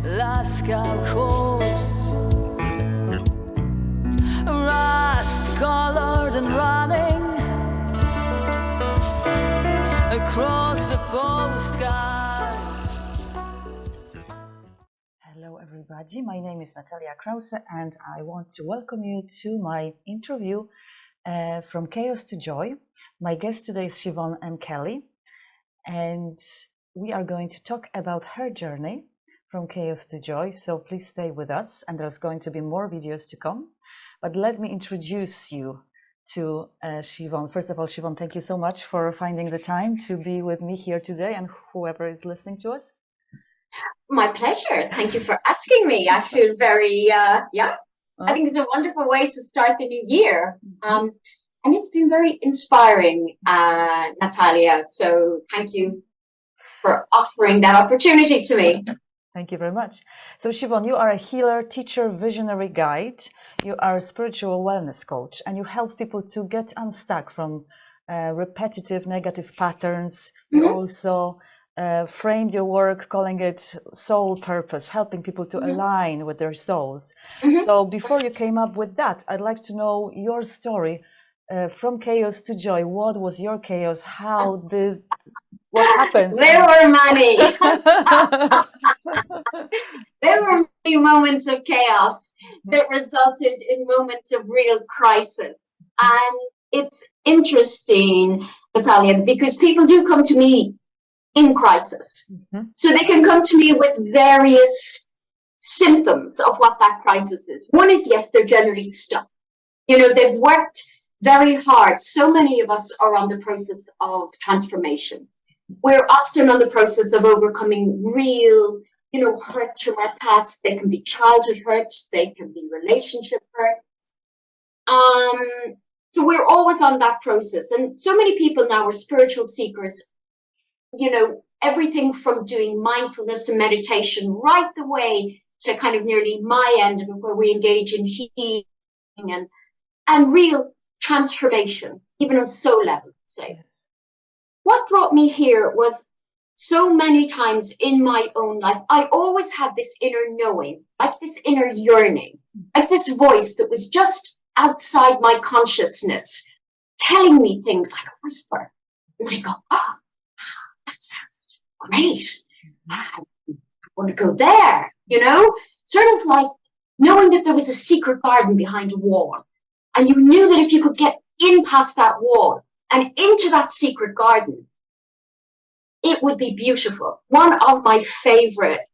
Laskal corpse, rust-colored and running across the postcards. Hello everybody, my name is Natalia and I want to welcome you to my interview from Chaos to Joy. My guest today is Siobhan M Kelly, and we are going to talk about her journey from Chaos to Joy, so please stay with us, and there's going to be more videos to come. But let me introduce you to Siobhan. First of all, Siobhan, thank you so much for finding the time to be with me here today, and whoever is listening to us. My pleasure. Thank you for asking me. I feel very, I think it's a wonderful way to start the new year. And it's been very inspiring, Natalia. So thank you for offering that opportunity to me. Thank you very much. So Siobhan, you are a healer, teacher, visionary guide. You are a spiritual wellness coach, and you help people to get unstuck from repetitive negative patterns. You also framed your work calling it soul purpose, helping people to align with their souls. So before you came up with that, I'd like to know your story from chaos to joy. What was your chaos? What happened? There were many. There were many moments of chaos that resulted in moments of real crisis. And it's interesting, Natalia, because people do come to me in crisis. So they can come to me with various symptoms of what that crisis is. One is, yes, they're generally stuck. You know, they've worked very hard. So many of us are on the process of transformation. We're often on the process of overcoming real, hurts from our past. They can be childhood hurts. They can be relationship hurts. So we're always on that process. And so many people now are spiritual seekers, everything from doing mindfulness and meditation right the way to kind of nearly my end of it, where we engage in healing and real transformation, even on soul level, say. Yes. What brought me here was so many times in my own life, I always had this inner knowing, like this inner yearning, like this voice that was just outside my consciousness, telling me things like a whisper. And I go, that sounds great. I want to go there, sort of like knowing that there was a secret garden behind a wall. And you knew that if you could get in past that wall and into that secret garden, it would be beautiful. One of my favorite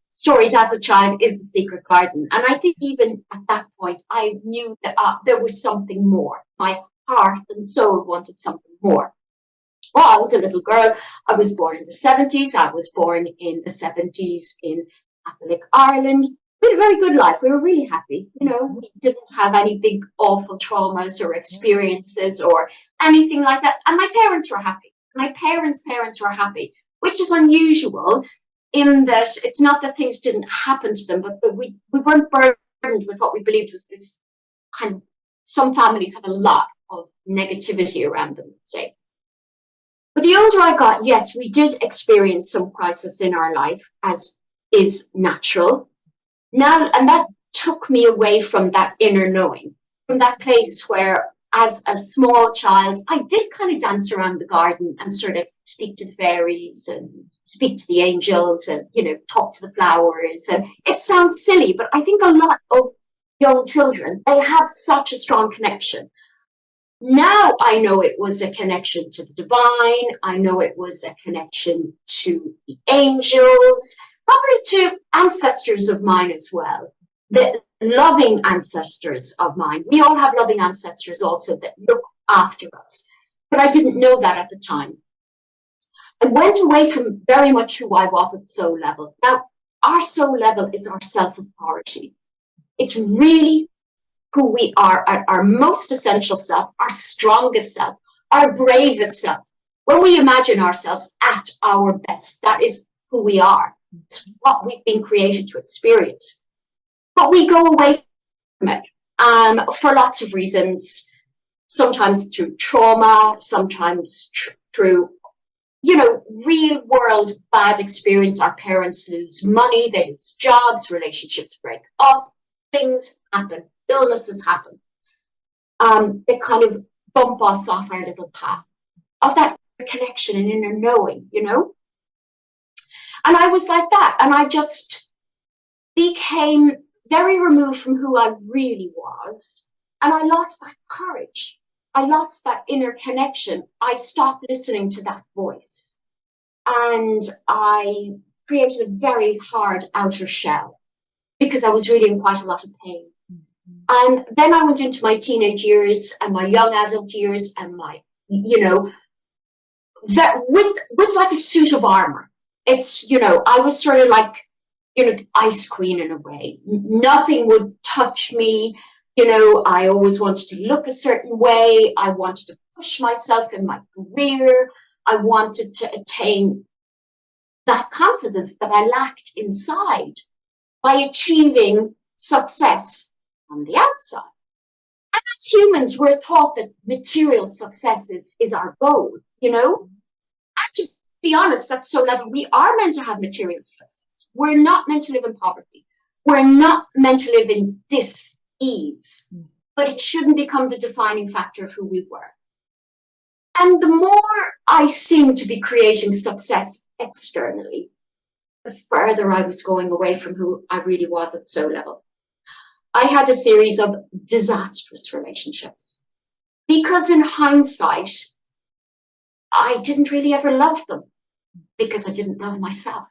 stories as a child is The Secret Garden. And I think even at that point, I knew that there was something more. My heart and soul wanted something more. Well, I was a little girl. I was born in the 70s. I was born in the 70s in Catholic Ireland. We had a very good life. We were really happy. We didn't have any big, awful traumas or experiences or anything like that. And my parents were happy. My parents' were happy, which is unusual in that it's not that things didn't happen to them, but we weren't burdened with what we believed was this kind of, some families have a lot of negativity around them, say. But the older I got, yes, we did experience some crisis in our life, as is natural. Now, and that took me away from that inner knowing, from that place where, as a small child, I did kind of dance around the garden and sort of speak to the fairies and speak to the angels and, talk to the flowers. And it sounds silly, but I think a lot of young children, they have such a strong connection. Now I know it was a connection to the divine. I know it was a connection to the angels, probably to ancestors of mine as well. The loving ancestors of mine. We all have loving ancestors also that look after us. But I didn't know that at the time. I went away from very much who I was at soul level. Now, our soul level is our self-authority. It's really who we are at our most essential self, our strongest self, our bravest self. When we imagine ourselves at our best, that is who we are. It's what we've been created to experience. But we go away from it for lots of reasons, sometimes through trauma, sometimes through real world bad experience. Our parents lose money, they lose jobs, relationships break up, things happen, illnesses happen. They kind of bump us off our little path of that connection and inner knowing, And I was like that, and I just became very removed from who I really was, and I lost that courage. I lost that inner connection. I stopped listening to that voice, and I created a very hard outer shell because I was really in quite a lot of pain. And then I went into my teenage years and my young adult years and my, that with like a suit of armor. It's, I was sort of like, the ice queen in a way. Nothing would touch me. I always wanted to look a certain way. I wanted to push myself in my career. I wanted to attain that confidence that I lacked inside by achieving success on the outside. And as humans, we're taught that material success is our goal, And to be honest, that's so level. We are meant to have material success. We're not meant to live in poverty. We're not meant to live in dis-ease. But it shouldn't become the defining factor of who we were. And the more I seemed to be creating success externally, the further I was going away from who I really was at soul level. I had a series of disastrous relationships because in hindsight, I didn't really ever love them because I didn't love myself.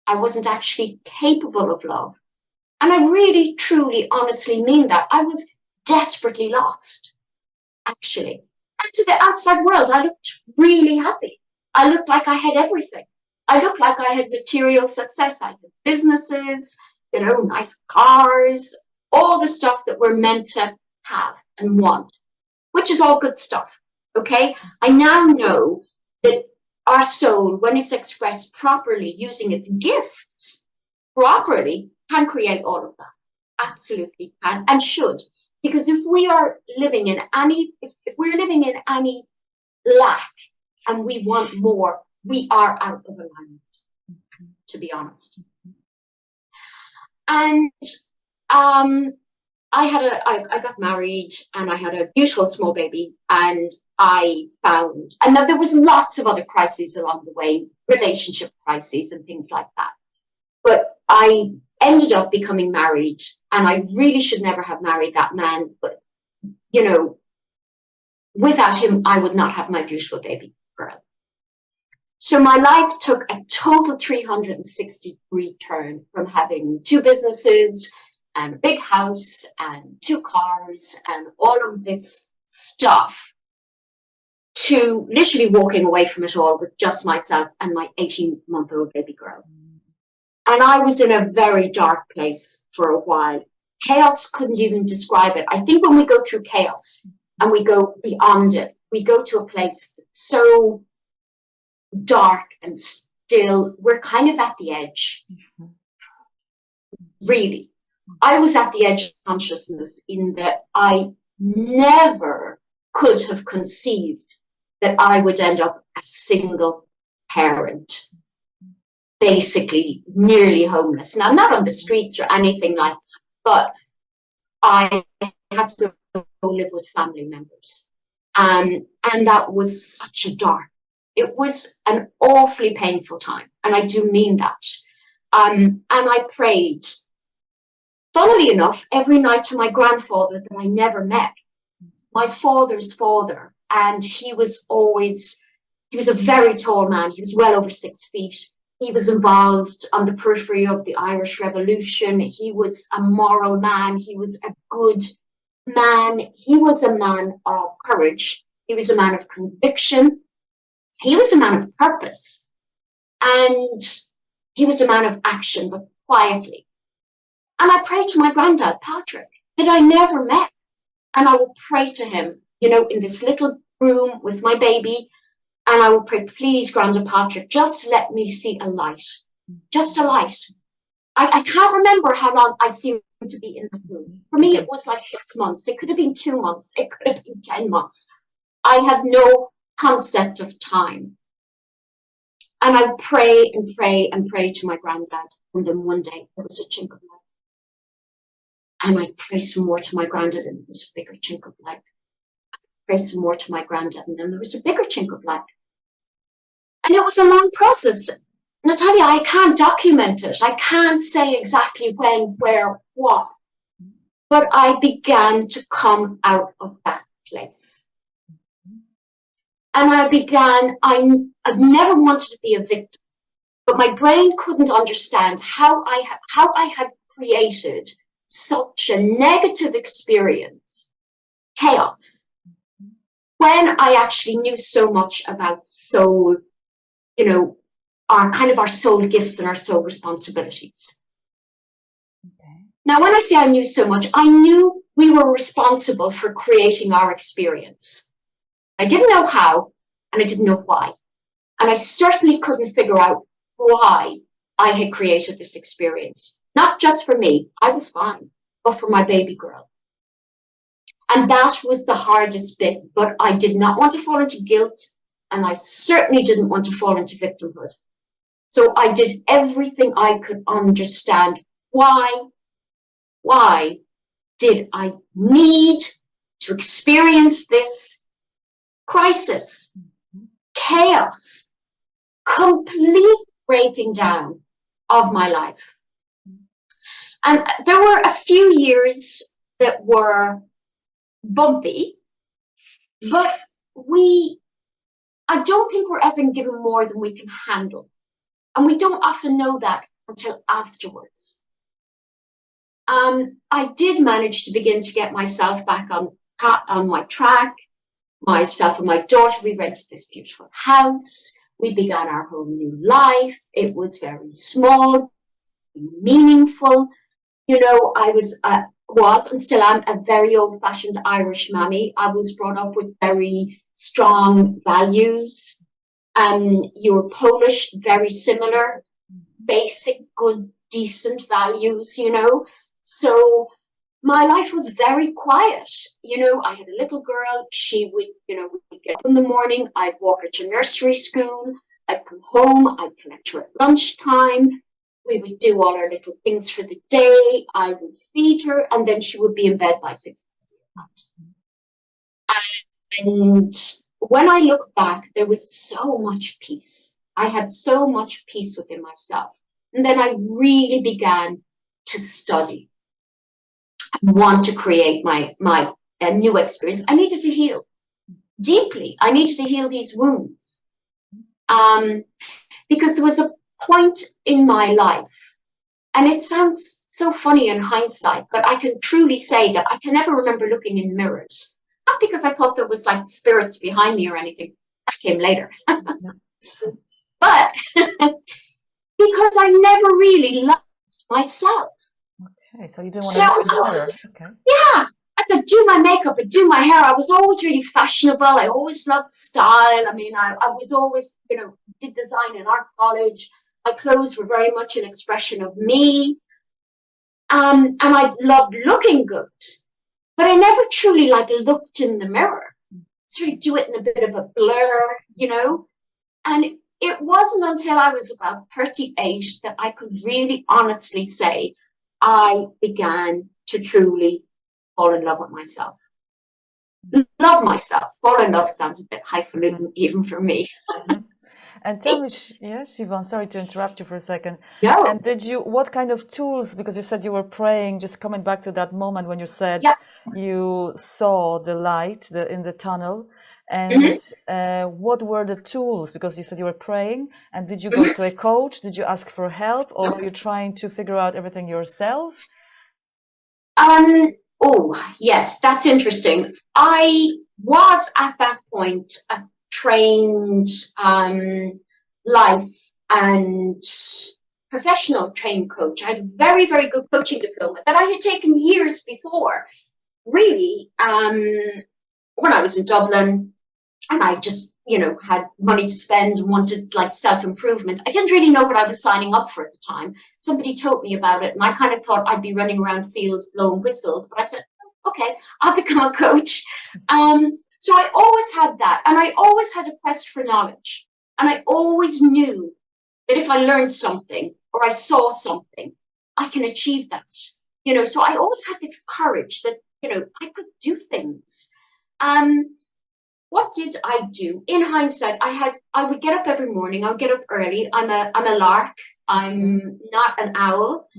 I wasn't actually capable of love. And I really, truly, honestly mean that. I was desperately lost, actually. And to the outside world, I looked really happy. I looked like I had everything. I looked like I had material success. I had businesses, nice cars, all the stuff that we're meant to have and want, which is all good stuff. Okay. I now know that our soul, when it's expressed properly, using its gifts properly, can create all of that. Absolutely can and should. Because if we are living in any, if we're living in any lack and we want more, we are out of alignment, to be honest. And I got married and I had a beautiful small baby, and and then there was lots of other crises along the way, relationship crises and things like that. But I ended up becoming married, and I really should never have married that man. But, without him, I would not have my beautiful baby girl. So my life took a total 360-degree turn from having 2 businesses and a big house and 2 cars and all of this stuff to literally walking away from it all with just myself and my 18-month-old baby girl. And I was in a very dark place for a while. Chaos couldn't even describe it. I think when we go through chaos and we go beyond it, we go to a place that's so dark and still, we're kind of at the edge. Really. I was at the edge of consciousness in that I never could have conceived that I would end up a single parent, basically nearly homeless. Now, not on the streets or anything like that, but I had to go live with family members. And that was such a dark, it was an awfully painful time. And I do mean that. And I prayed, funnily enough, every night to my grandfather that I never met, my father's father. And he was a very tall man. He was well over 6 feet. He was involved on the periphery of the Irish Revolution. He was a moral man. He was a good man. He was a man of courage. He was a man of conviction. He was a man of purpose. And he was a man of action, but quietly. And I prayed to my granddad, Patrick, that I never met. And I would pray to him, in this little room with my baby. And I would pray, please, Grandad Patrick, just let me see a light. Just a light. I can't remember how long I seemed to be in the room. For me, it was like 6 months. It could have been 2 months. It could have been 10 months. I have no concept of time. And I pray and pray and pray to my granddad. And then one day there was a chink of light. And I pray some more to my granddad, and there was a bigger chink of light. Pray some more to my granddad, and then there was a bigger chink of light. And it was a long process. Natalia, I can't document it. I can't say exactly when, where, what. But I began to come out of that place. And I've never wanted to be a victim, but my brain couldn't understand how I had created such a negative experience, chaos, when I actually knew so much about soul, our soul gifts and our soul responsibilities. Okay. Now, when I say I knew so much, I knew we were responsible for creating our experience. I didn't know how, and I didn't know why. And I certainly couldn't figure out why I had created this experience. Not just for me, I was fine, but for my baby girl. And that was the hardest bit, but I did not want to fall into guilt, and I certainly didn't want to fall into victimhood. So I did everything I could understand. Why did I need to experience this crisis, chaos, complete breaking down of my life? And there were a few years that were bumpy, but I don't think we're ever given more than we can handle. And we don't often know that until afterwards. I did manage to begin to get myself back on my track. Myself and my daughter, we rented this beautiful house. We began our whole new life. It was very small, meaningful. I was and still am a very old-fashioned Irish mammy. I was brought up with very strong values. You're Polish, very similar, basic, good, decent values, So my life was very quiet. I had a little girl. She would, we'd get up in the morning. I'd walk her to nursery school. I'd come home. I'd collect her at lunchtime. We would do all our little things for the day. I would feed her, and then she would be in bed by 6:30 at night. And when I look back, there was so much peace. I had so much peace within myself. And then I really began to study. I want to create my new experience. I needed to heal deeply. I needed to heal these wounds. Because there was a point in my life, and it sounds so funny in hindsight, but I can truly say that I can never remember looking in mirrors. Not because I thought there was like spirits behind me or anything. That came later. But because I never really loved myself. Okay, so you didn't want to look in the mirror. Okay. Yeah, I could do my makeup and do my hair. I was always really fashionable. I always loved style. I mean, I was always, did design in art college. My clothes were very much an expression of me. And I loved looking good. But I never truly looked in the mirror. Sort of do it in a bit of a blur, And it wasn't until I was about 38 that I could really honestly say I began to truly fall in love with myself. Love myself. Fall in love sounds a bit highfalutin even for me. And tell me, Siobhan, sorry to interrupt you for a second. No. And what kind of tools, because you said you were praying, just coming back to that moment when you said you saw the light in the tunnel, and what were the tools? Because you said you were praying, and did you go to a coach? Did you ask for help, or were you trying to figure out everything yourself? Oh, yes, that's interesting. I was at that point a trained life and professional trained coach. I had a very, very good coaching diploma that I had taken years before, really, when I was in Dublin, and I just, had money to spend and wanted self-improvement. I didn't really know what I was signing up for at the time. Somebody told me about it, and I kind of thought I'd be running around fields blowing whistles, but I said, okay, I'll become a coach. So I always had that, and I always had a quest for knowledge. And I always knew that if I learned something or I saw something, I can achieve that. So I always had this courage that, I could do things. What did I do? In hindsight, I would get up every morning. I would get up early. I'm a lark. I'm not an owl.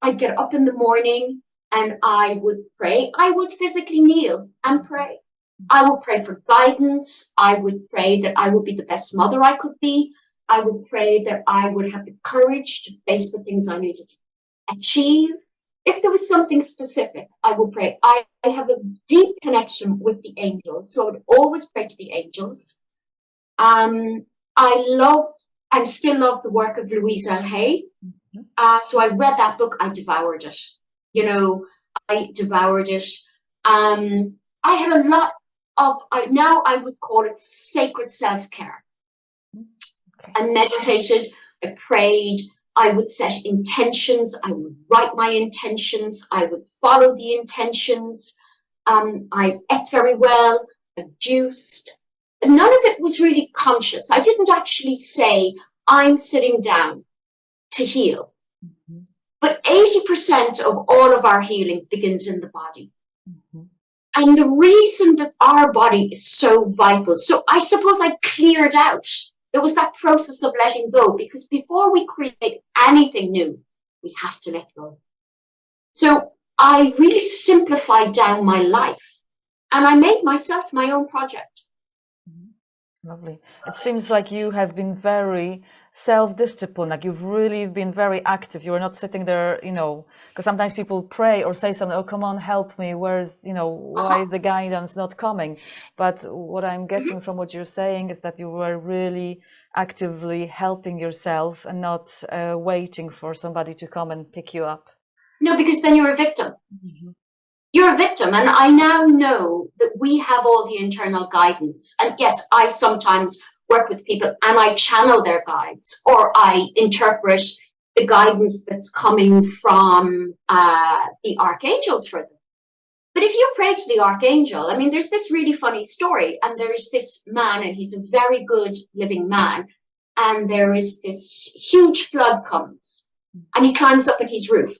I'd get up in the morning and I would pray. I would physically kneel and pray. I would pray for guidance. I would pray that I would be the best mother I could be. I would pray that I would have the courage to face the things I needed to achieve. If there was something specific, I would pray. I have a deep connection with the angels, so I would always pray to the angels. I love and still love the work of Louise L. Hay. So I read that book. I devoured it. I devoured it. I had a lot of, now I would call it sacred self-care. Okay. I meditated, I prayed, I would set intentions, I would write my intentions, I would follow the intentions. I ate very well, I juiced. None of it was really conscious. I didn't actually say, I'm sitting down to heal. But 80% of all of our healing begins in the body. And the reason that our body is so vital, so I suppose I cleared out. There was that process of letting go, because before we create anything new, we have to let go. So I really simplified down my life and I made myself my own project. Lovely. It seems like you have been very self-disciplined, like you've really been very active. You were not sitting there, because sometimes people pray or say something, oh, come on, help me. Where's, why is the guidance not coming? But what I'm getting from what you're saying is that you were really actively helping yourself and not waiting for somebody to come and pick you up. No, because then you're a victim. You're a victim. And I now know that we have all the internal guidance. And yes, I sometimes work with people and I channel their guides, or I interpret the guidance that's coming from the archangels for them. But if you pray to the archangel, there's this really funny story, and there's this man, and he's a very good living man, and there is this huge flood comes, and he climbs up on his roof,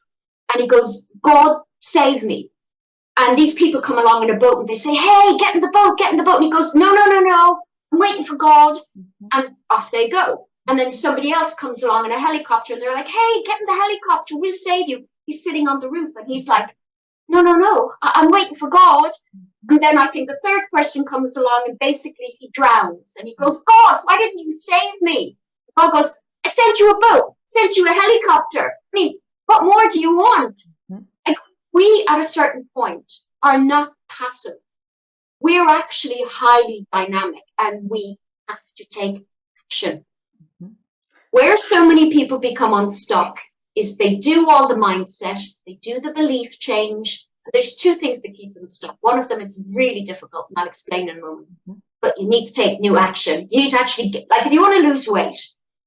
and he goes, God, save me. And these people come along in a boat and they say, hey, get in the boat, get in the boat. And he goes, no, I'm waiting for God. And off they go. And then somebody else comes along in a helicopter and they're like, hey, get in the helicopter, we'll save you. He's sitting on the roof and he's like, no, I'm waiting for God. And then I think the third person comes along and basically he drowns. And he goes, God, why didn't you save me? God goes, I sent you a boat, sent you a helicopter. What more do you want? We, at a certain point, are not passive. We're actually highly dynamic and we have to take action. Where so many people become unstuck is they do all the mindset, they do the belief change. There's two things that keep them stuck. One of them is really difficult, and I'll explain in a moment. But you need to take new action. You need to actually get, like if you want to lose weight,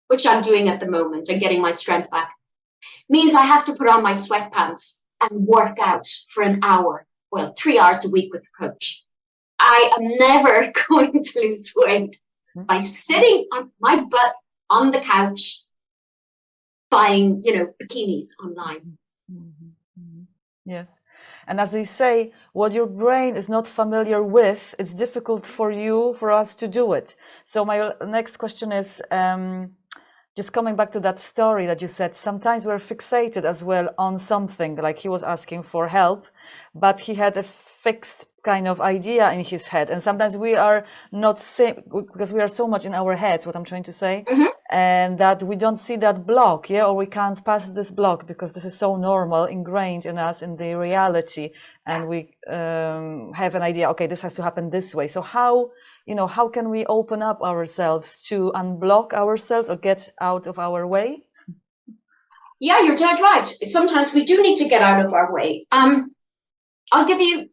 which I'm doing at the moment and getting my strength back, means I have to put on my sweatpants and work out for an hour, 3 hours a week with the coach. I am never going to lose weight by sitting on my butt on the couch buying, bikinis online. Yes. And as they say, what your brain is not familiar with, it's difficult for us to do it. So my next question is, just coming back to that story that you said, sometimes we're fixated as well on something, like he was asking for help, but he had a fixed kind of idea in his head. And sometimes we are not same, because we are so much in our heads, what I'm trying to say, and that we don't see that block, or we can't pass this block because this is so normal, ingrained in us, in the reality, and we have an idea, okay, this has to happen this way. So how can we open up ourselves to unblock ourselves or get out of our way? Yeah, you're dead right. Sometimes we do need to get out of our way. I'll give you,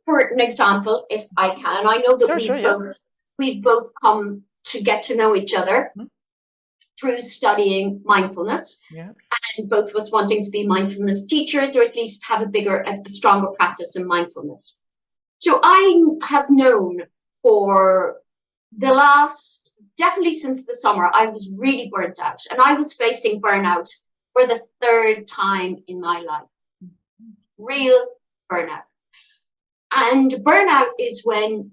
for an example, if I can. I know that we've both come to get to know each other through studying mindfulness, and both of us wanting to be mindfulness teachers, or at least have a stronger practice in mindfulness. So I have known for the last definitely since the summer, I was really burnt out, and I was facing burnout for the third time in my life. Real burnout. And burnout is when,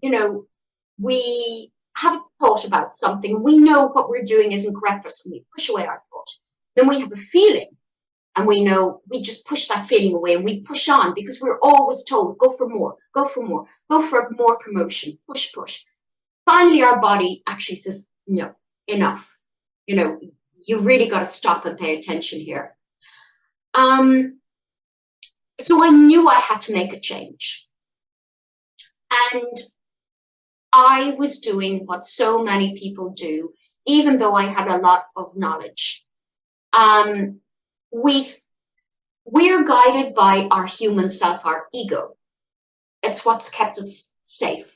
we have a thought about something, we know what we're doing isn't correct for us, and we push away our thought. Then we have a feeling, and we know we just push that feeling away, and we push on because we're always told, go for more, go for more, go for more promotion, push, push. Finally, our body actually says, no, enough. You really got to stop and pay attention here. So I knew I had to make a change. And I was doing what so many people do, even though I had a lot of knowledge. We're guided by our human self, our ego. It's what's kept us safe,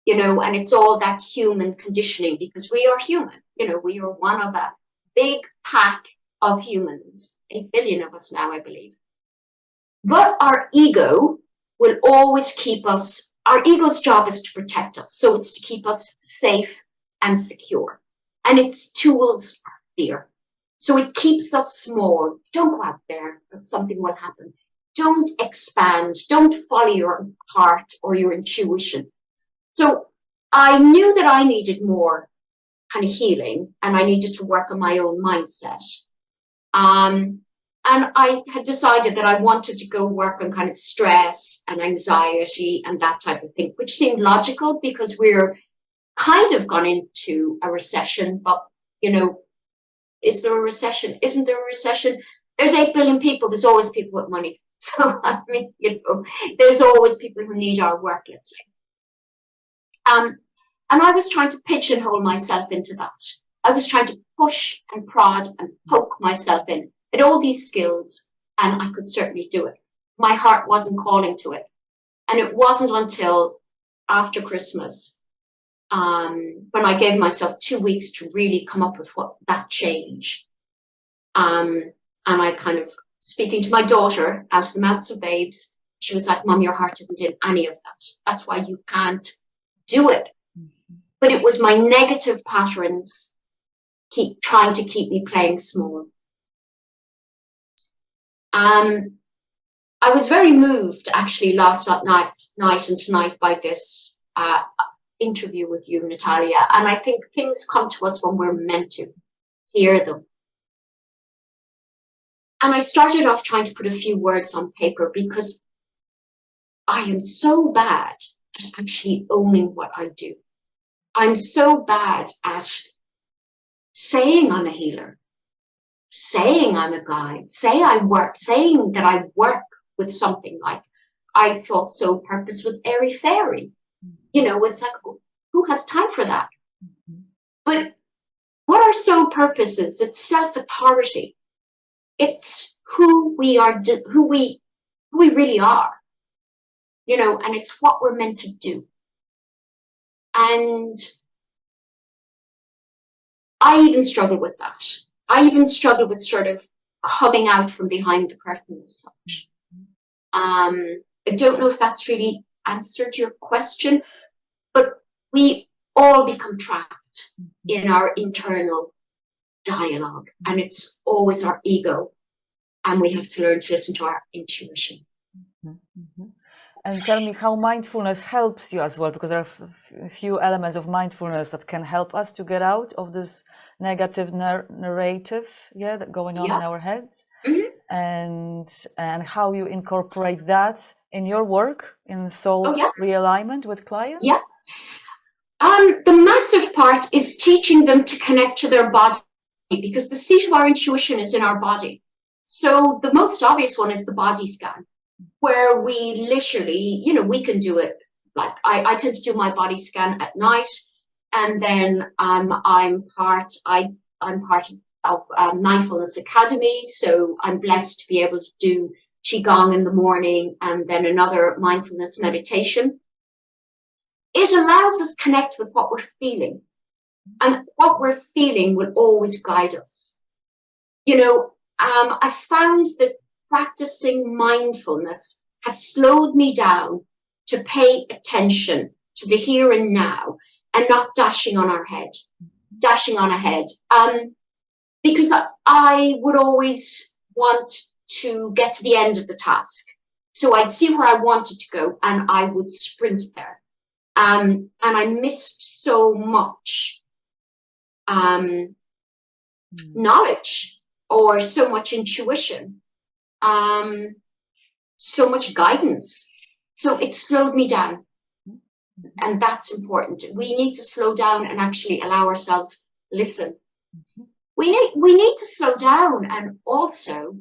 and it's all that human conditioning because we are human. We are one of a big pack of humans, 8 billion of us now, I believe. But our ego will always keep us, our ego's job is to protect us. So it's to keep us safe and secure. And its tools are fear. So it keeps us small. Don't go out there, something will happen. Don't expand. Don't follow your heart or your intuition. So I knew that I needed more kind of healing, and I needed to work on my own mindset. And I had decided that I wanted to go work on kind of stress and anxiety and that type of thing, which seemed logical because we're kind of gone into a recession. But, is there a recession? Isn't there a recession? There's 8 billion people. There's always people with money. So, there's always people who need our work, let's say. And I was trying to pigeonhole myself into that. I was trying to push and prod and poke myself in. I had all these skills, and I could certainly do it. My heart wasn't calling to it. And it wasn't until after Christmas, when I gave myself 2 weeks to really come up with what that change. And I kind of, speaking to my daughter out of the mouths of babes, she was like, Mum, your heart isn't in any of that. That's why you can't do it. But it was my negative patterns trying to keep me playing small. I was very moved actually last night and tonight by this interview with you, Natalia. And I think things come to us when we're meant to hear them. And I started off trying to put a few words on paper because I am so bad at actually owning what I do. I'm so bad at saying I'm a healer, saying I'm a guide, saying that I work with something like I thought Soul Purpose with airy fairy. It's like, who has time for that? But what are soul purposes? It's self-authority. It's who we are, who we really are, and it's what we're meant to do. And I even struggle with that. I even struggle with sort of coming out from behind the curtain as such. I don't know if that's really answered your question, but we all become trapped in our internal dialogue, and it's always our ego, and we have to learn to listen to our intuition. Mm-hmm. And tell me how mindfulness helps you as well, because there are a few elements of mindfulness that can help us to get out of this negative narrative, that going on in our heads, and how you incorporate that in your work in soul realignment with clients. The massive part is teaching them to connect to their body, because the seat of our intuition is in our body. So the most obvious one is the body scan, where we literally, we can do it. Like I tend to do my body scan at night, and then I'm part of Mindfulness Academy, so I'm blessed to be able to do Qigong in the morning and then another mindfulness meditation. It allows us to connect with what we're feeling, and what we're feeling will always guide us. I found that practicing mindfulness has slowed me down to pay attention to the here and now and not dashing on our head, dashing on ahead. Because I would always want to get to the end of the task. So I'd see where I wanted to go and I would sprint there. And I missed so much knowledge or so much intuition, so much guidance. So it slowed me down. And that's important. We need to slow down and actually allow ourselves listen. We need to slow down and also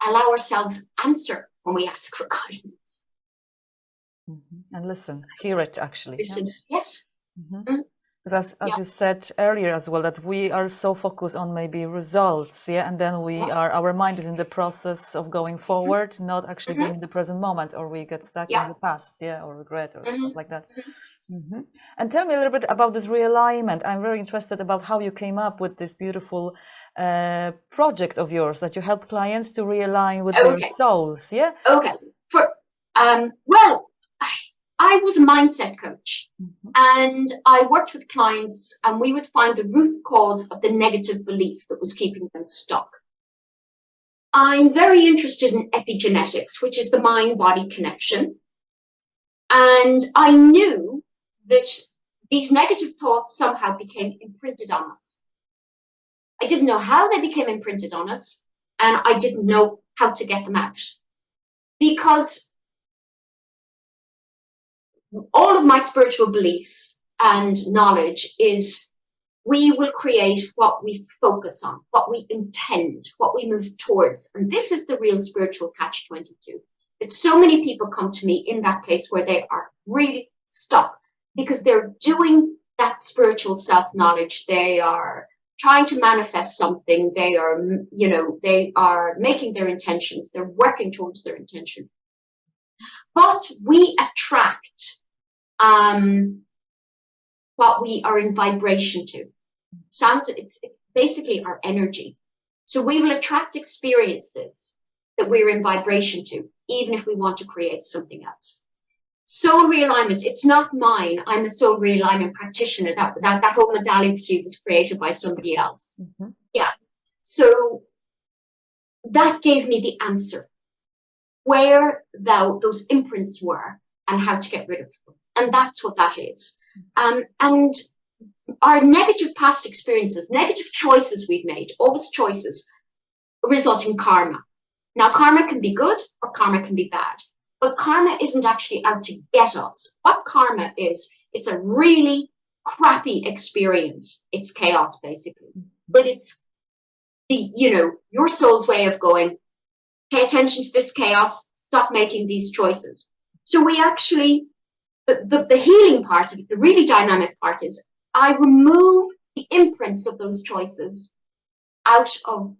allow ourselves answer when we ask for guidance. And listen, hear it actually. Listen, yes. Because as you said earlier as well, that we are so focused on maybe results, and then our mind is in the process of going forward, not actually being in the present moment, or we get stuck in the past, or regret or stuff like that. And tell me a little bit about this realignment. I'm very interested about how you came up with this beautiful project of yours that you help clients to realign with their souls. Okay. Well, I was a mindset coach, and I worked with clients, and we would find the root cause of the negative belief that was keeping them stuck. I'm very interested in epigenetics, which is the mind-body connection. And I knew that these negative thoughts somehow became imprinted on us. I didn't know how they became imprinted on us, and I didn't know how to get them out. Because all of my spiritual beliefs and knowledge is we will create what we focus on, what we intend, what we move towards. And this is the real spiritual catch-22. That so many people come to me in that place where they are really stuck because they're doing that spiritual self-knowledge. They are trying to manifest something. They are, they are making their intentions. They're working towards their intention. But we attract what we are in vibration to. It's basically our energy. So we will attract experiences that we're in vibration to, even if we want to create something else. Soul realignment, it's not mine. I'm a soul realignment practitioner. That whole modality was created by somebody else. So that gave me the answer, where those imprints were and how to get rid of them. And that's what that is. And our negative past experiences, negative choices we've made, always choices, result in karma. Now, karma can be good or karma can be bad. But karma isn't actually out to get us. What karma is, it's a really crappy experience. It's chaos, basically. But it's your soul's way of going, pay attention to this chaos, stop making these choices. So we actually, the healing part of it, the really dynamic part is, I remove the imprints of those choices out of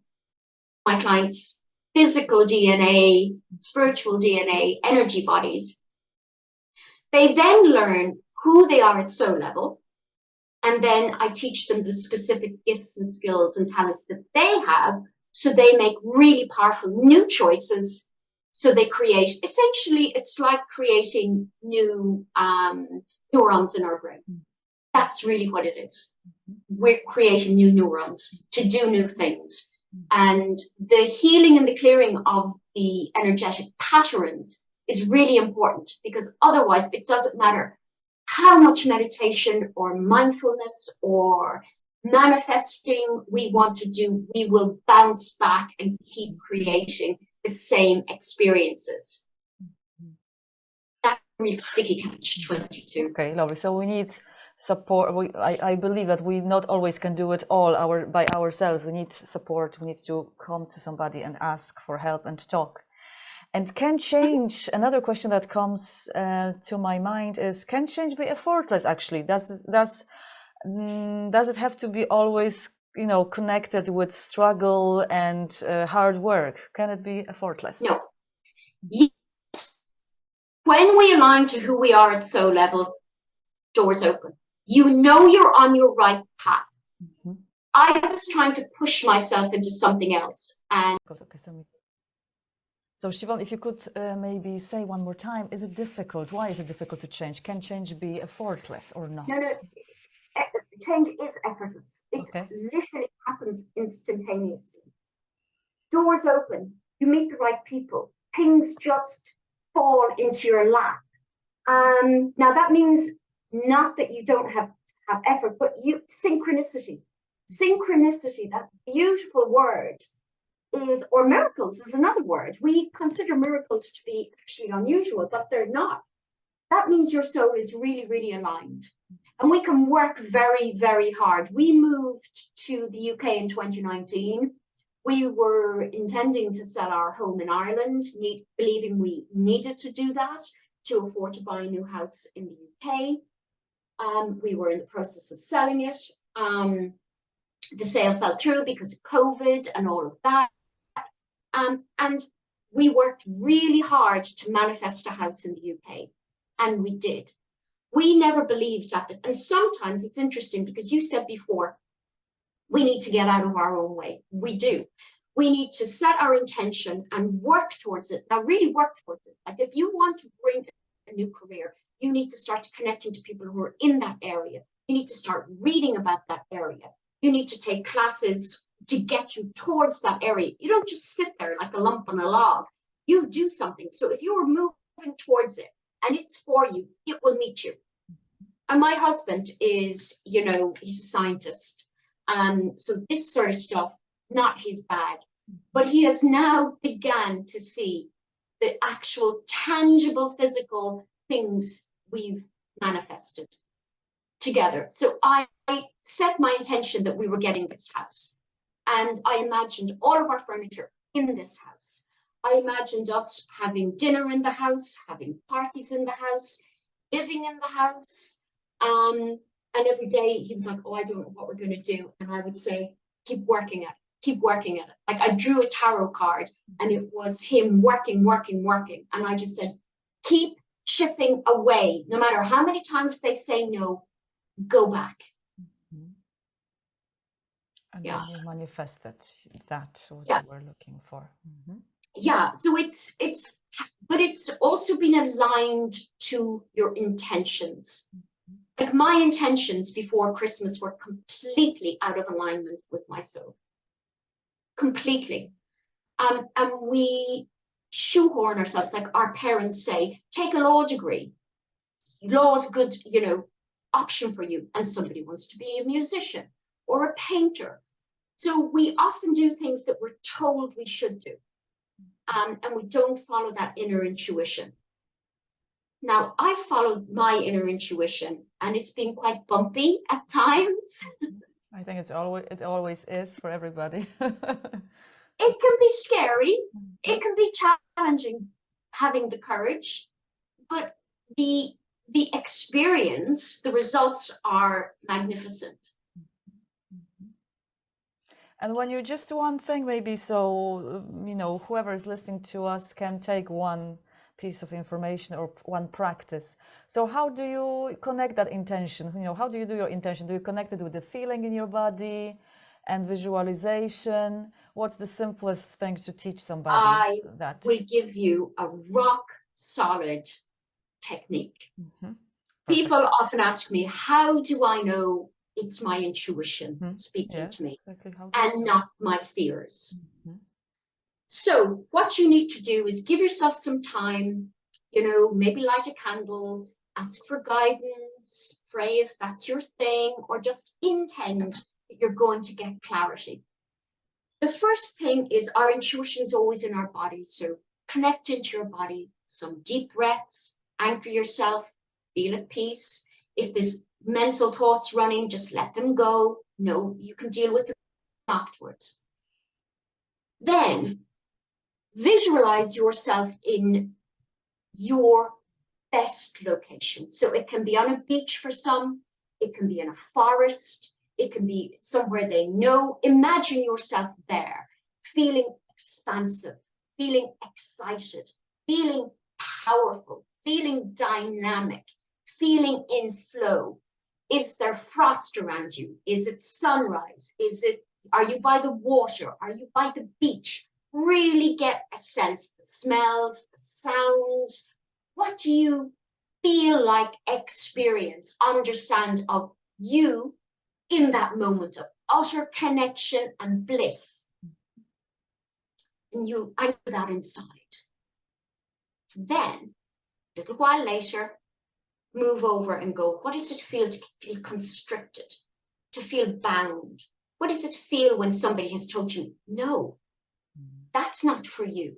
my clients' physical DNA, spiritual DNA, energy bodies. They then learn who they are at soul level. And then I teach them the specific gifts and skills and talents that they have. So they make really powerful new choices. So they create, essentially, it's like creating new neurons in our brain. That's really what it is. We're creating new neurons to do new things. And the healing and the clearing of the energetic patterns is really important, because otherwise it doesn't matter how much meditation or mindfulness or manifesting we want to do, we will bounce back and keep creating the same experiences. That's a real sticky catch-22. Okay, lovely. So we need support. I believe that we not always can do it all by ourselves. We need support. We need to come to somebody and ask for help and talk. And can change, another question that comes to my mind is, can change be effortless actually? Does it have to be always, connected with struggle and hard work? Can it be effortless? No. Yes. When we align to who we are at soul level, doors open. You're on your right path. I was trying to push myself into something else. And so Siobhan, if you could maybe say one more time, is it difficult? Why is it difficult to change? Can change be effortless or not? No. Change is effortless. It literally happens instantaneously. Doors open, you meet the right people, things just fall into your lap. Now that means not that you don't have effort, but synchronicity. Synchronicity, that beautiful word, is, or miracles is another word. We consider miracles to be actually unusual, but they're not. That means your soul is really, really aligned. And we can work very, very hard. We moved to the UK in 2019. We were intending to sell our home in Ireland, believing we needed to do that to afford to buy a new house in the UK. We were in the process of selling it. The sale fell through because of COVID and all of that. And we worked really hard to manifest a house in the UK, and we did. We never believed at it. And sometimes it's interesting because you said before, we need to get out of our own way. We do. We need to set our intention and work towards it. Now, really work towards it. Like if you want to bring a new career, you need to start connecting to people who are in that area. You need to start reading about that area. You need to take classes to get you towards that area. You don't just sit there like a lump on a log. You do something. So if you're moving towards it and it's for you, it will meet you. And my husband is, you know, he's a scientist. So this sort of stuff, not his bag. But he has now begun to see the actual tangible physical things we've manifested together. So I set my intention that we were getting this house. And I imagined all of our furniture in this house. I imagined us having dinner in the house, having parties in the house, living in the house. And every day he was like, oh, I don't know what we're going to do. And I would say, keep working at it, keep working at it. Like I drew a tarot card and it was him working. And I just said, keep chipping away. No matter how many times they say no, go back. And then you manifested that what you were looking for. Yeah, so but it's also been aligned to your intentions. Like my intentions before Christmas were completely out of alignment with my soul. Completely. And we shoehorn ourselves, like our parents say, take a law degree. Law is a good, you know, option for you. And somebody wants to be a musician or a painter. So we often do things that we're told we should do. And we don't follow that inner intuition. Now, I followed my inner intuition, and it's been quite bumpy at times. I think it always is for everybody. It can be scary. It can be challenging having the courage, but the experience, the results are magnificent. And when you just one thing, maybe so, you know, whoever is listening to us can take one piece of information or one practice. So how do you connect that intention? You know, how do you do your intention? Do you connect it with the feeling in your body and visualization? What's the simplest thing to teach somebody? I will give you a rock solid technique. People often ask me, how do I know it's my intuition speaking to me and not my fears? So what you need to do is give yourself some time, you know, maybe light a candle, ask for guidance, pray if that's your thing, or just intend that you're going to get clarity. The first thing is our intuition is always in our body. So connect into your body, some deep breaths, anchor yourself, feel at peace. If there's mental thoughts running, just let them go. No, you can deal with them afterwards. Then visualize yourself in your best location. So it can be on a beach for some, it can be in a forest, it can be somewhere they know. Imagine yourself there, feeling expansive, feeling excited, feeling powerful, feeling dynamic, feeling in flow. Is there frost around you? Is it sunrise? Are you by the water? Are you by the beach? Really get a sense, the smells, the sounds. What do you feel like, experience, understand of you in that moment of utter connection and bliss. And you anchor that inside. Then, a little while later, move over and go, what does it feel to feel constricted, to feel bound? What does it feel when somebody has told you, no, that's not for you.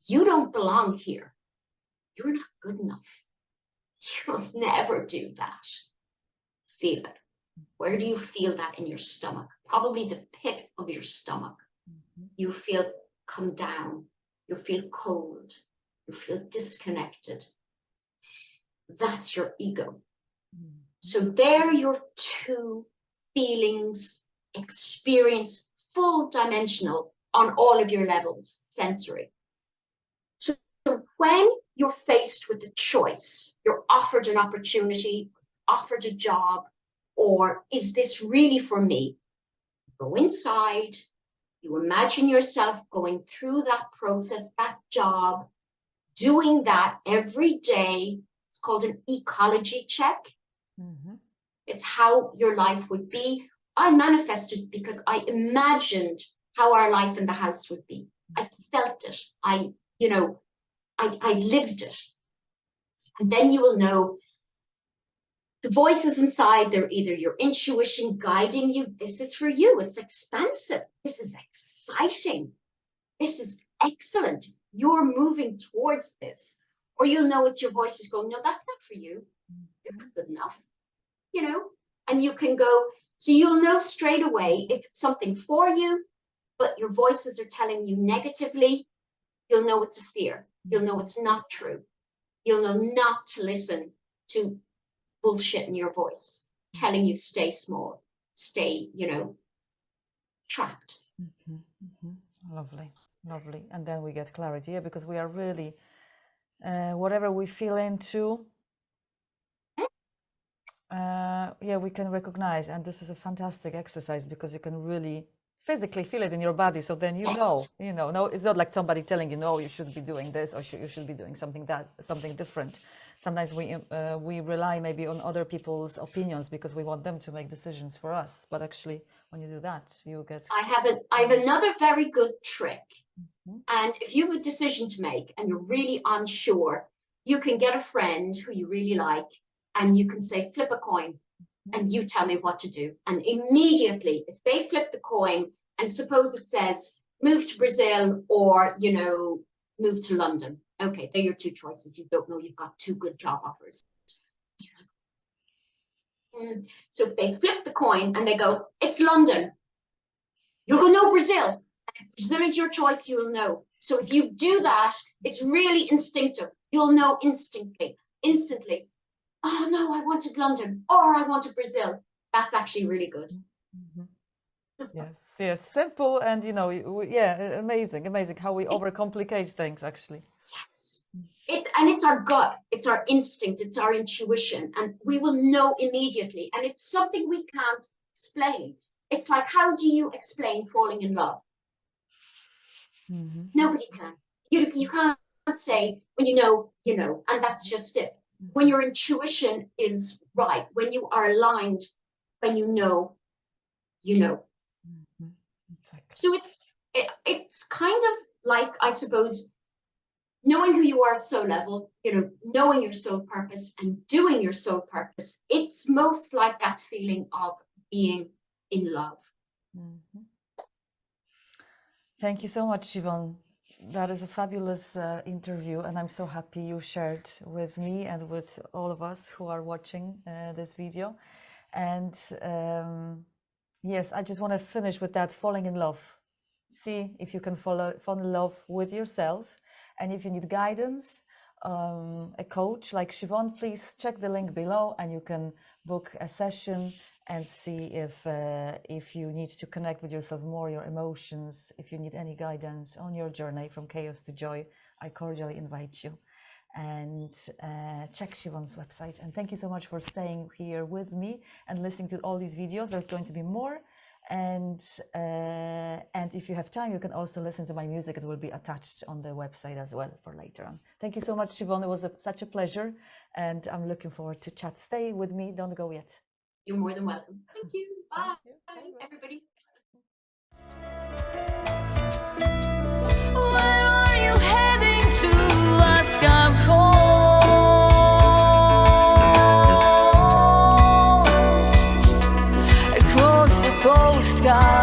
You don't belong here. You're not good enough. You'll never do that. Feel it. Where do you feel that in your stomach? Probably the pit of your stomach. You feel come down. You feel cold. You feel disconnected. That's your ego. So there your two feelings, experience, full dimensional on all of your levels, sensory. So when you're faced with a choice, you're offered an opportunity, offered a job, or is this really for me? Go inside, you imagine yourself going through that process, that job, doing that every day. It's called an ecology check. It's how your life would be. I manifested because I imagined how our life in the house would be. I felt it. I lived it. And then you will know the voices inside, they're either your intuition guiding you. This is for you. It's expansive. This is exciting. This is excellent. You're moving towards this. Or you'll know it's your voices going, no, that's not for you. You're not good enough. And you can go, so you'll know straight away if it's something for you, but your voices are telling you negatively, you'll know it's a fear. You'll know it's not true. You'll know not to listen to bullshit in your voice, telling you stay small, stay, trapped. Lovely, lovely. And then we get clarity, because we are really, whatever we feel into, we can recognize, and this is a fantastic exercise because you can really physically feel it in your body. So then no, it's not like somebody telling you, no, you should be doing this, or you should be doing something different. Sometimes we rely maybe on other people's opinions because we want them to make decisions for us. But actually, when you do that, you get. I have another very good trick. And if you have a decision to make and you're really unsure, you can get a friend who you really like, and you can say, flip a coin, and you tell me what to do. And immediately, if they flip the coin, and suppose it says, move to Brazil or, move to London. Okay, they're your two choices. You don't know you've got two good job offers. So if they flip the coin and they go, it's London, you'll go, no, Brazil. And if Brazil is your choice, you'll know. So if you do that, it's really instinctive. You'll know instantly. Oh no, I wanted London, or I wanted Brazil. That's actually really good. Yes, simple, and amazing how we overcomplicate things actually. Yes, it's our gut, it's our instinct, it's our intuition, and we will know immediately. And it's something we can't explain. It's like, how do you explain falling in love? Nobody can. You can't say, when you know, and that's just it. When your intuition is right, when you are aligned, when you know. So it's kind of like, I suppose, knowing who you are at soul level, knowing your soul purpose and doing your soul purpose. It's most like that feeling of being in love. Thank you so much, Siobhan. That is a fabulous interview, and I'm so happy you shared with me and with all of us who are watching this video. And yes, I just want to finish with that, falling in love. See if you can fall in love with yourself, and if you need guidance, a coach like Siobhan, please check the link below, and you can book a session and see if you need to connect with yourself more, your emotions. If you need any guidance on your journey from chaos to joy, I cordially invite you. And check Siobhan's website. And thank you so much for staying here with me and listening to all these videos. There's going to be more. And if you have time, you can also listen to my music. It will be attached on the website as well for later on. Thank you so much, Siobhan. It was such a pleasure, and I'm looking forward to chat. Stay with me. Don't go yet. You're more than welcome. Thank you. Bye, Thank you. everybody. Where are you heading to? Ask I'm across the postcard.